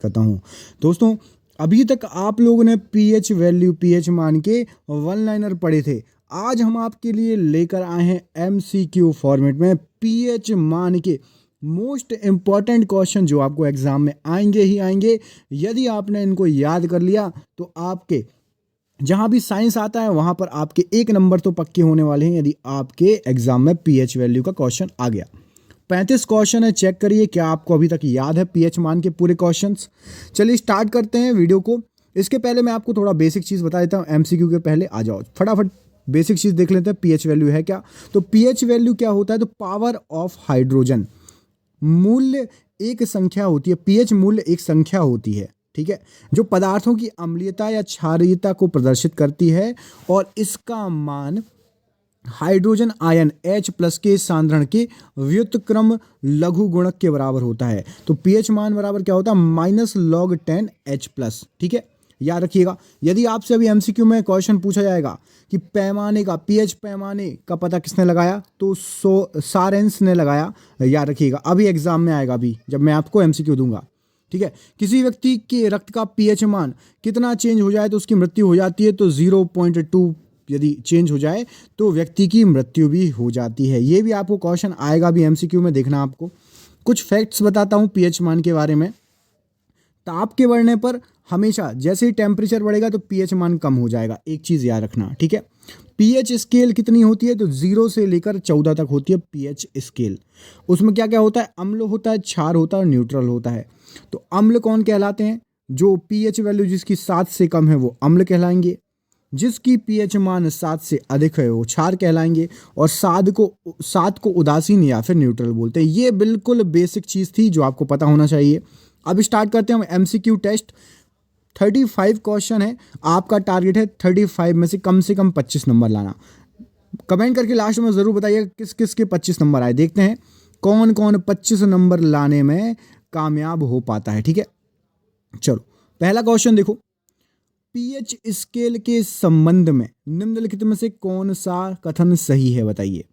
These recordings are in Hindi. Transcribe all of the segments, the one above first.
करता हूँ। दोस्तों, अभी तक आप लोगों ने पीएच वैल्यू, पीएच मान के वन लाइनर पढ़े थे। आज हम आपके लिए लेकर आए हैं एमसीक्यू फॉर्मेट में पीएच मान के मोस्ट इम्पॉर्टेंट क्वेश्चन जो आपको एग्जाम में आएंगे ही आएंगे। यदि आपने इनको याद कर लिया तो आपके जहां भी साइंस आता है वहां पर आपके 1 नंबर तो पक्के होने वाले हैं, यदि आपके एग्जाम में पीएच वैल्यू का क्वेश्चन आ गया। 35 क्वेश्चन है, चेक करिए क्या आपको अभी तक याद है पीएच मान के पूरे क्वेश्चंस। चलिए स्टार्ट करते हैं वीडियो को। इसके पहले मैं आपको थोड़ा बेसिक चीज़ बता देता हूँ। एमसीक्यू के पहले आ जाओ, फटाफट बेसिक चीज़ देख लेते हैं। पीएच वैल्यू है क्या? तो पीएच वैल्यू क्या होता है? तो पावर ऑफ हाइड्रोजन, मूल्य एक संख्या होती है। पीएच मूल्य एक संख्या होती है, ठीक है, जो पदार्थों की अम्लीयता या क्षारीयता को प्रदर्शित करती है और इसका मान हाइड्रोजन आयन H+ के सांद्रण के व्युत्क्रम लघु गुणक के बराबर होता है। तो पीएच मान बराबर क्या होता है? -log10 H+, ठीक है, याद रखिएगा। यदि आपसे अभी एमसीक्यू में क्वेश्चन पूछा जाएगा कि पैमाने का, पीएच पैमाने का पता किसने लगाया, तो सारेंस ने लगाया, याद रखिएगा। अभी एग्जाम में आएगा, अभी जब मैं आपको एमसीक्यू दूंगा, ठीक है। किसी व्यक्ति के रक्त का पीएच मान कितना चेंज हो जाए तो उसकी मृत्यु हो जाती है, तो 0.2 यदि चेंज हो जाए तो व्यक्ति की मृत्यु भी हो जाती है। ये भी आपको क्वेश्चन आएगा भी एमसीक्यू में, देखना। आपको कुछ फैक्ट्स बताता हूं पीएच मान के बारे में। ताप के बढ़ने पर हमेशा जैसे ही टेम्परेचर बढ़ेगा तो पीएच मान कम हो जाएगा, एक चीज याद रखना, ठीक है। पीएच स्केल कितनी होती है? तो 0 से लेकर 14 तक होती है पीएच स्केल। उसमें क्या क्या होता है? अम्ल होता है, क्षार होता है और न्यूट्रल होता है। तो अम्ल कौन कहलाते हैं? जो पीएच वैल्यू जिसकी 7 से कम है वो अम्ल कहलाएंगे, जिसकी पीएच मान 7 से अधिक है वो क्षार कहलाएंगे, और 7 को उदासीन या फिर न्यूट्रल बोलते हैं। ये बिल्कुल बेसिक चीज़ थी जो आपको पता होना चाहिए। अब स्टार्ट करते हैं हम एमसीक्यू टेस्ट। 35 क्वेश्चन है, आपका टारगेट है 35 में से कम 25 नंबर लाना। कमेंट करके लास्ट में ज़रूर बताइएगा किस किस के 25 नंबर आए। देखते हैं कौन कौन 25 नंबर लाने में कामयाब हो पाता है, ठीक है। चलो पहला क्वेश्चन देखो। पीएच स्केल के संबंध में निम्नलिखित में से कौन सा कथन सही है, बताइए।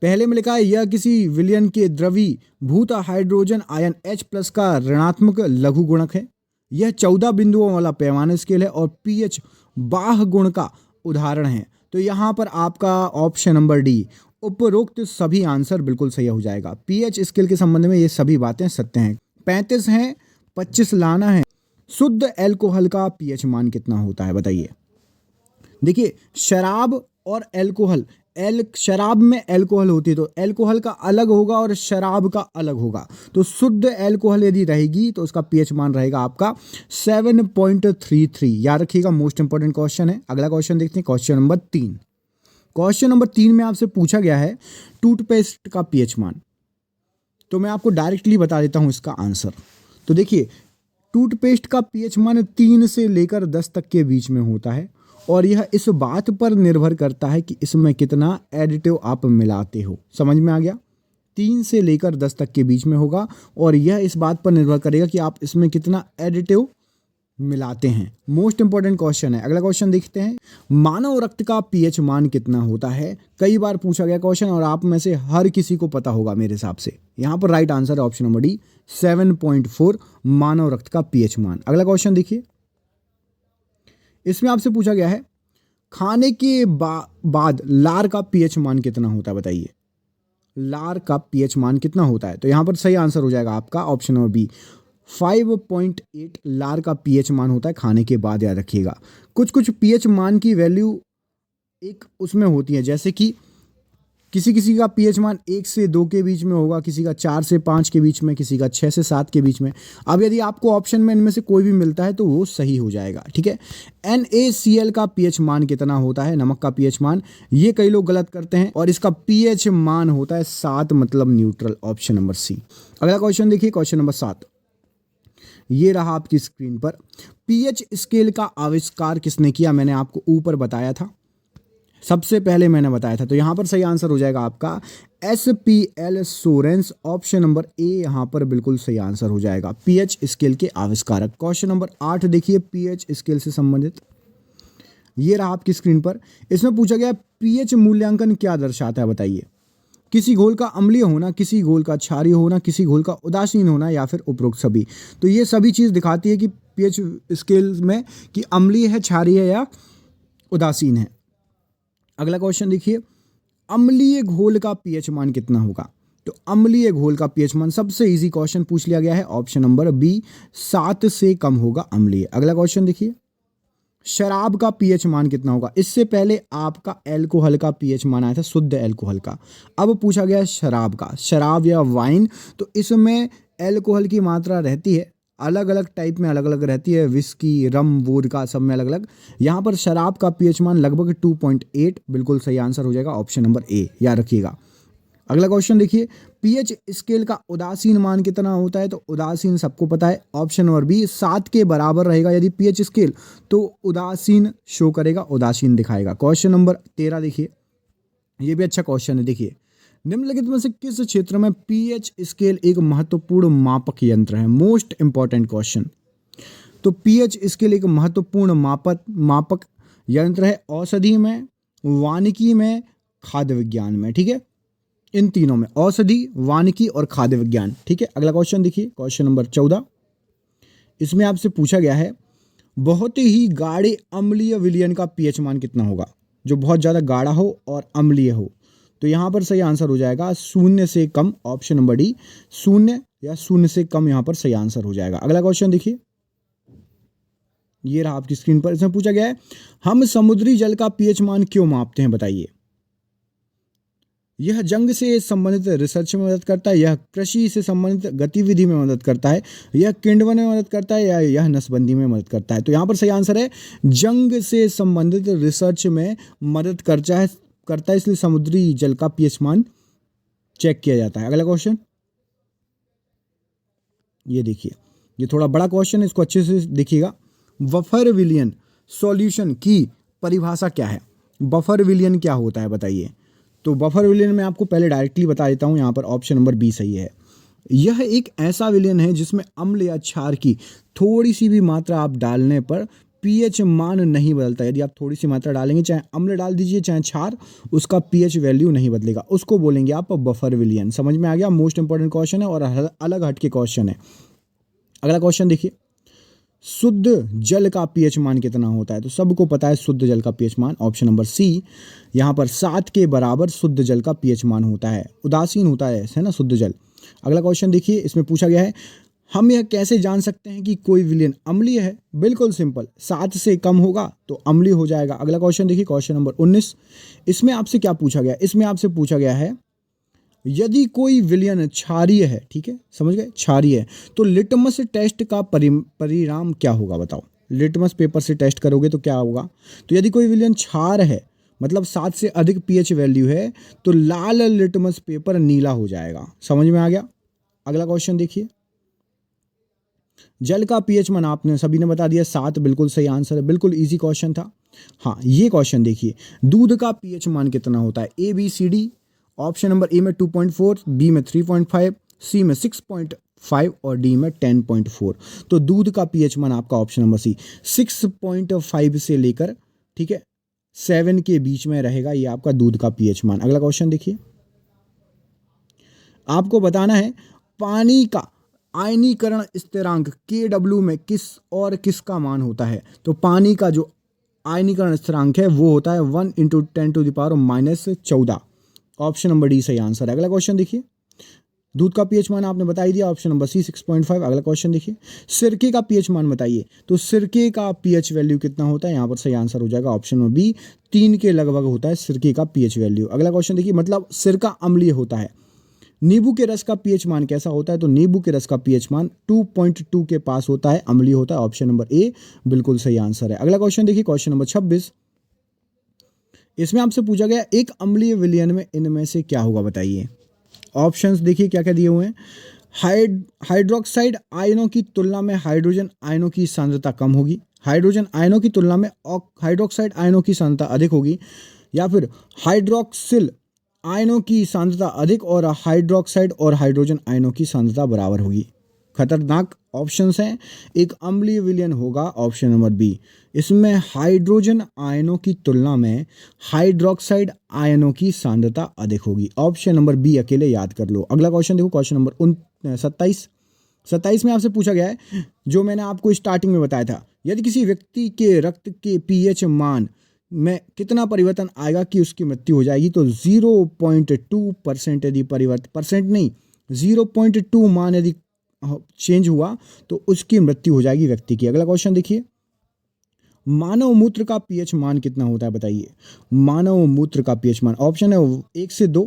पहले में लिखा है यह किसी विलयन के द्रवीभूत हाइड्रोजन आयन H+ का ऋणात्मक लघु गुणक है। यह 14 बिंदुओं वाला पैमाना स्केल है और पीएच बाह्य गुण का उदाहरण है। तो यहां पर आपका ऑप्शन नंबर डी, उपरोक्त सभी आंसर बिल्कुल सही हो जाएगा। पीएच स्केल के संबंध में ये सभी बातें सत्य हैं। 35 हैं, 25 लाना है। शुद्ध एल्कोहल का पीएच मान कितना होता है, बताइए। देखिए, शराब और एल्कोहल, शराब में एल्कोहल होती है तो एल्कोहल का अलग होगा और शराब का अलग होगा। तो शुद्ध एल्कोहल यदि रहेगी तो उसका पीएच मान रहेगा आपका 7.33। याद रखिएगा, मोस्ट इंपॉर्टेंट क्वेश्चन है। अगला क्वेश्चन देखते हैं, क्वेश्चन नंबर 3। क्वेश्चन नंबर 3 में आपसे पूछा गया है टूथपेस्ट का पीएच मान। तो मैं आपको डायरेक्टली बता देता हूं इसका आंसर। तो देखिए, टूथपेस्ट का पीएच मान 3 से लेकर 10 तक के बीच में होता है और यह इस बात पर निर्भर करता है कि इसमें कितना एडिटिव आप मिलाते हो। समझ में आ गया? 3 से लेकर 10 तक के बीच में होगा और यह इस बात पर निर्भर करेगा कि आप इसमें कितना एडिटिव मिलाते हैं। मोस्ट इंपॉर्टेंट क्वेश्चन है। अगला क्वेश्चन देखते हैं, मानव रक्त का पीएच मान कितना होता है? कई बार पूछा गया क्वेश्चन और आप में से हर किसी को पता होगा मेरे हिसाब से। यहां पर राइट आंसर है ऑप्शन नंबर डी, 7.4 मानव रक्त का पीएच मान। अगला क्वेश्चन देखिए, इसमें आपसे पूछा गया है खाने के बाद लार का पीएच मान कितना होता है, बताइए। लार का पीएच मान कितना होता है? तो यहां पर सही आंसर हो जाएगा आपका ऑप्शन नंबर बी, 5.8 लार का पीएच मान होता है खाने के बाद। याद रखिएगा, कुछ कुछ पीएच मान की वैल्यू एक उसमें होती है, जैसे कि किसी किसी का पीएच मान 1 से 2 के बीच में होगा, किसी का 4 से 5 के बीच में, किसी का 6 से 7 के बीच में। अब यदि आपको ऑप्शन में इनमें से कोई भी मिलता है तो वो सही हो जाएगा, ठीक है। NaCl का पीएच मान कितना होता है? नमक का पीएच मान, ये कई लोग गलत करते हैं और इसका पीएच मान होता है 7, मतलब न्यूट्रल, ऑप्शन नंबर सी। अगला क्वेश्चन देखिए, क्वेश्चन नंबर 7। ये रहा आपकी स्क्रीन पर। पीएच स्केल का आविष्कार किसने किया? मैंने आपको ऊपर बताया था, सबसे पहले मैंने बताया था। तो यहां पर सही आंसर हो जाएगा आपका SPL सोरेंस, ऑप्शन नंबर ए यहां पर बिल्कुल सही आंसर हो जाएगा, पीएच स्केल के आविष्कारक। क्वेश्चन नंबर 8 देखिए, पीएच स्केल से संबंधित। ये रहा आपकी स्क्रीन पर। इसमें पूछा गया पीएच मूल्यांकन क्या दर्शाता है, बताइए। किसी घोल का अम्लीय होना, किसी घोल का क्षारीय होना, किसी घोल का उदासीन होना या फिर उपरोक्त सभी। तो ये सभी चीज़ दिखाती है कि पीएच स्केल में कि अम्लीय है, क्षारीय है या उदासीन है। अगला क्वेश्चन देखिए, अम्लीय घोल का पीएच मान कितना होगा? तो अम्लीय घोल का पीएच मान सबसे इजी क्वेश्चन पूछ लिया गया है, ऑप्शन नंबर बी 7 से कम होगा अम्लीय। अगला क्वेश्चन देखिए, शराब का पीएच मान कितना होगा? इससे पहले आपका एल्कोहल का पीएच मान आया था, शुद्ध एल्कोहल का। अब पूछा गया है शराब का, शराब या वाइन। तो इसमें एल्कोहल की मात्रा रहती है, अलग अलग टाइप में अलग अलग रहती है, विस्की, रम, वोडका, सब में अलग अलग। यहाँ पर शराब का पीएच मान लगभग 2.8 बिल्कुल सही आंसर हो जाएगा, ऑप्शन नंबर ए, याद रखिएगा। अगला क्वेश्चन देखिए, पीएच स्केल का उदासीन मान कितना होता है? तो उदासीन सबको पता है, ऑप्शन नंबर बी 7 के बराबर रहेगा यदि पीएच स्केल, तो उदासीन शो करेगा, उदासीन दिखाएगा। क्वेश्चन नंबर 13 देखिए, ये भी अच्छा क्वेश्चन है। देखिए, निम्नलिखित में से किस क्षेत्र में पीएच स्केल एक महत्वपूर्ण मापक यंत्र है? Most important question. तो पीएच स्केल एक महत्वपूर्ण मापक यंत्र है औषधि में, वानिकी में, खाद्य विज्ञान में। ठीक है, इन तीनों में, औषधि, वानिकी और खाद्य विज्ञान। ठीक है, अगला क्वेश्चन देखिए, क्वेश्चन नंबर 14। इसमें आपसे पूछा गया है, बहुत ही गाढ़े अम्लीय विलयन का पीएच मान कितना होगा? जो बहुत ज़्यादा गाढ़ा हो और अम्लीय हो। तो यहाँ पर सही आंसर हो जाएगा 0 से कम, ऑप्शन नंबर डी 0 या 0 से कम यहाँ पर सही आंसर हो जाएगा। अगला क्वेश्चन देखिए, ये रहा आपकी स्क्रीन पर। इसमें पूछा गया है, हम समुद्री जल का पीएच मान क्यों मापते हैं, बताइए। यह जंग से संबंधित रिसर्च में मदद करता है, यह कृषि से संबंधित गतिविधि में मदद करता है, यह किण्वन में मदद करता है या यह नसबंदी में मदद करता है? तो यहाँ पर सही आंसर है जंग से संबंधित रिसर्च में मदद करता है, इसलिए समुद्री जल का पीएच मान चेक किया जाता है। अगला क्वेश्चन ये देखिए, ये थोड़ा बड़ा क्वेश्चन है, इसको अच्छे से देखिएगा। बफर विलियन सॉल्यूशन की परिभाषा क्या है? बफर विलियन क्या होता है, बताइए। तो बफर विलियन में आपको पहले डायरेक्टली बता देता हूँ, यहाँ पर ऑप्शन नंबर बी सही है। यह एक ऐसा विलियन है जिसमें अम्ल या क्षार की थोड़ी सी भी मात्रा आप डालने पर पीएच मान नहीं बदलता। यदि आप थोड़ी सी मात्रा डालेंगे, चाहे अम्ल डाल दीजिए चाहे क्षार, उसका पीएच वैल्यू नहीं बदलेगा, उसको बोलेंगे आप बफर विलियन। समझ में आ गया? मोस्ट इंपॉर्टेंट क्वेश्चन है और अलग हट के क्वेश्चन है। अगला क्वेश्चन देखिए, शुद्ध जल का पीएच मान कितना होता है? तो सबको पता है शुद्ध जल का पीएच मान, ऑप्शन नंबर सी, यहाँ पर 7 के बराबर शुद्ध जल का पीएच मान होता है। उदासीन होता है ना शुद्ध जल। अगला क्वेश्चन देखिए, इसमें पूछा गया है, हम यह कैसे जान सकते हैं कि कोई विलयन अम्लीय है? बिल्कुल सिंपल, 7 से कम होगा तो अम्लीय हो जाएगा। अगला क्वेश्चन देखिए, क्वेश्चन नंबर 19। इसमें आपसे क्या पूछा गया? इसमें आपसे पूछा गया है, यदि कोई विलयन क्षारीय है, ठीक है, समझ गए, क्षारीय है, तो लिटमस टेस्ट का परिणाम क्या होगा, बताओ। लिटमस पेपर से टेस्ट करोगे तो क्या होगा? तो यदि कोई विलयन क्षार है, मतलब 7 से अधिक पीएच वैल्यू है, तो लाल लिटमस पेपर नीला हो जाएगा। समझ में आ गया? अगला क्वेश्चन देखिए, जल का पीएच मान आपने सभी ने बता दिया, 7 बिल्कुल सही आंसर है, बिल्कुल इजी क्वेश्चन था। हाँ, ये क्वेश्चन देखिए, दूध का पीएच मान कितना होता है? A B C D. Option number A में 2.4, बी में 3.5, सी में 6.5 और डी में 10.4। तो दूध का पीएच मान आपका ऑप्शन नंबर सी 6.5 से लेकर, ठीक है, 7 के बीच में रहेगा, ये आपका दूध का पीएच मान। अगला क्वेश्चन देखिए, आपको बताना है पानी का आयनीकरण स्थिरांक KW में किसका मान होता है? तो पानी का जो आयनीकरण स्थिरांक है वो होता है 1 × 10⁻⁻14। ऑप्शन नंबर डी सही आंसर है। अगला क्वेश्चन देखिए, दूध का पीएच मान आपने बता ही दिया, ऑप्शन नंबर सी 6.5। अगला क्वेश्चन देखिए, सिरके का पीएच मान बताइए। तो सिरके का पीएच वैल्यू कितना होता है? यहाँ पर सही आंसर हो जाएगा ऑप्शन नंबर बी, 3 के लगभग होता है सिरके का पीएच वैल्यू। अगला क्वेश्चन देखिए, मतलब सिरका अम्लीय होता है। नींबू के रस का पीएच मान कैसा होता है? तो नींबू के रस का पीएच मान 2.2 के पास होता है, अम्लीय होता है। ऑप्शन नंबर ए बिल्कुल सही आंसर है। अगला क्वेश्चन देखिए, क्वेश्चन नंबर 26। इसमें आपसे पूछा गया, एक अम्लीय विलयन में इनमें से क्या होगा, बताइए। ऑप्शंस देखिए क्या क्या दिए हुए हैं। हाइड्रोक्साइड आयनों की तुलना में हाइड्रोजन आयनों की सांद्रता कम होगी, हाइड्रोजन आयनों की तुलना में हाइड्रोक्साइड आयनों की सांद्रता अधिक होगी, या फिर हाइड्रोक्सिल आयनों की सांद्रता अधिक और हाइड्रोक्साइड और हाइड्रोजन आयनों की सांद्रता बराबर होगी। खतरनाक ऑप्शंस हैं, एक अम्लीय विलयन होगा ऑप्शन नंबर बी। इसमें हाइड्रोजन आयनों की तुलना में हाइड्रोक्साइड आयनों की सांद्रता अधिक होगी। ऑप्शन नंबर बी अकेले याद कर लो। अगला क्वेश्चन देखो, क्वेश्चन नंबर 27 में आपसे पूछा गया है, जो मैंने आपको स्टार्टिंग में बताया था, यदि किसी व्यक्ति के रक्त के पीएच मान में कितना परिवर्तन आएगा कि उसकी मृत्यु हो जाएगी, तो 0.2% यदि परिवर्तन, परसेंट नहीं 0.2 मान यदि चेंज हुआ तो उसकी मृत्यु हो जाएगी व्यक्ति की। अगला क्वेश्चन देखिए, मानव मूत्र का पीएच मान कितना होता है बताइए। मानव मूत्र का पीएच मान ऑप्शन है 1 से 2,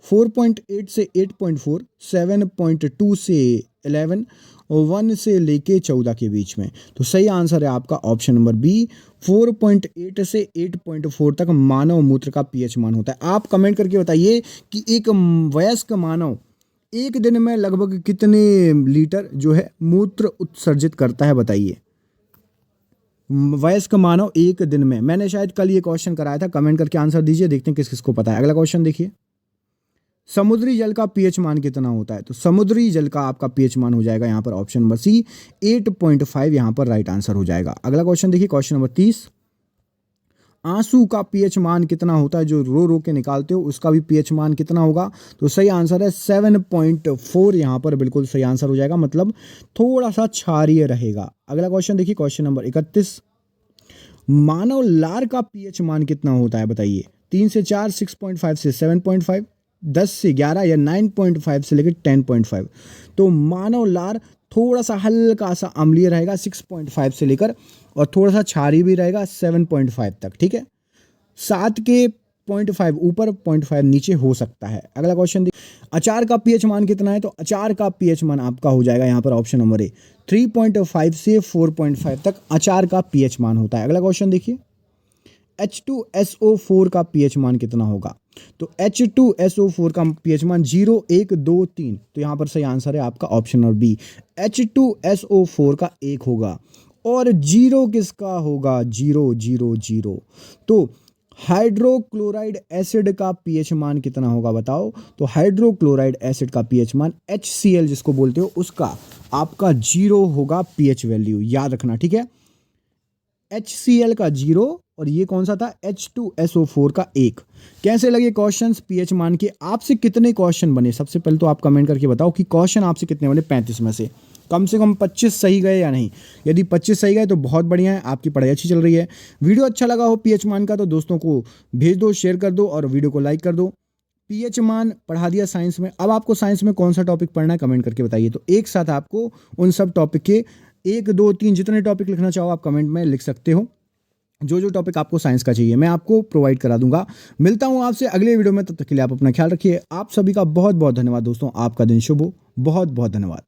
4.8 से 8.4, 7.2 से 11 और 1 से लेके 14 के बीच में। तो सही आंसर है आपका ऑप्शन नंबर बी, 4.8 से 8.4 तक मानव मूत्र का पीएच मान होता है। आप कमेंट करके बताइए कि एक वयस्क मानव एक दिन में लगभग कितने लीटर जो है मूत्र उत्सर्जित करता है बताइए। वयस्क मानव एक दिन में, मैंने शायद कल ये क्वेश्चन कराया था, कमेंट करके आंसर दीजिए, देखते हैं किस किस को पता है। अगला क्वेश्चन देखिए, समुद्री जल का पीएच मान कितना होता है। तो समुद्री जल का आपका पीएच मान हो जाएगा यहाँ पर ऑप्शन नंबर सी, 8.5 यहाँ पर राइट आंसर हो जाएगा। अगला क्वेश्चन देखिए, क्वेश्चन नंबर 30, आंसू का पीएच मान कितना होता है, जो रो रो के निकालते हो उसका भी पीएच मान कितना होगा। तो सही आंसर है 7.4 यहाँ पर बिल्कुल सही आंसर हो जाएगा, मतलब थोड़ा सा क्षारीय रहेगा। अगला क्वेश्चन देखिए, क्वेश्चन नंबर 31, मानव लार का पीएच मान कितना होता है बताइए। 3 से 4, 6.5 से 7.5, 10 से 11 या 9.5 से लेकर 10.5। तो मानव लार थोड़ा सा हल्का सा अम्लीय रहेगा 6.5 से लेकर, और थोड़ा सा क्षारीय भी रहेगा 7.5 तक, ठीक है। 7 के 0.5 ऊपर 0.5 नीचे हो सकता है। अगला क्वेश्चन देखिए, अचार का पीएच मान कितना है। तो अचार का पीएच मान आपका हो जाएगा यहाँ पर ऑप्शन नंबर ए, 3.5 से 4.5 तक अचार का पीएच मान होता है। अगला क्वेश्चन देखिए, H2SO4 का पीएच मान कितना होगा। तो H2SO4 का पीएच मान 0, 1, 2, 3। तो यहाँ पर सही आंसर है आपका ऑप्शन नंबर बी, H2SO4 का 1 होगा, और 0 किसका होगा, 0, 0, 0। तो हाइड्रोक्लोराइड एसिड का पीएच मान कितना होगा बताओ। तो हाइड्रोक्लोराइड एसिड का पीएच मान HCl जिसको बोलते हो उसका आपका 0 होगा पीएच वैल्यू, याद रखना, ठीक है। HCl का 0 और ये कौन सा था, H2SO4 का 1। कैसे लगे क्वेश्चंस पीएच मान के, आपसे कितने क्वेश्चन बने। सबसे पहले तो आप कमेंट करके बताओ कि क्वेश्चन आपसे कितने बने 35 में से कम 25 सही गए या नहीं। यदि 25 सही गए तो बहुत बढ़िया है, आपकी पढ़ाई अच्छी चल रही है। वीडियो अच्छा लगा हो पीएच मान का तो दोस्तों को भेज दो, शेयर कर दो और वीडियो को लाइक कर दो। पीएच मान पढ़ा दिया साइंस में, अब आपको साइंस में कौन सा टॉपिक पढ़ना है कमेंट करके बताइए। तो एक साथ आपको उन सब टॉपिक के 1, 2, 3 जितने टॉपिक लिखना चाहो आप कमेंट में लिख सकते हो। जो जो टॉपिक आपको साइंस का चाहिए मैं आपको प्रोवाइड करा दूंगा। मिलता हूं आपसे अगले वीडियो में, तब तक के लिए आप अपना ख्याल रखिए। आप सभी का बहुत बहुत धन्यवाद दोस्तों, आपका दिन शुभ हो, बहुत बहुत धन्यवाद।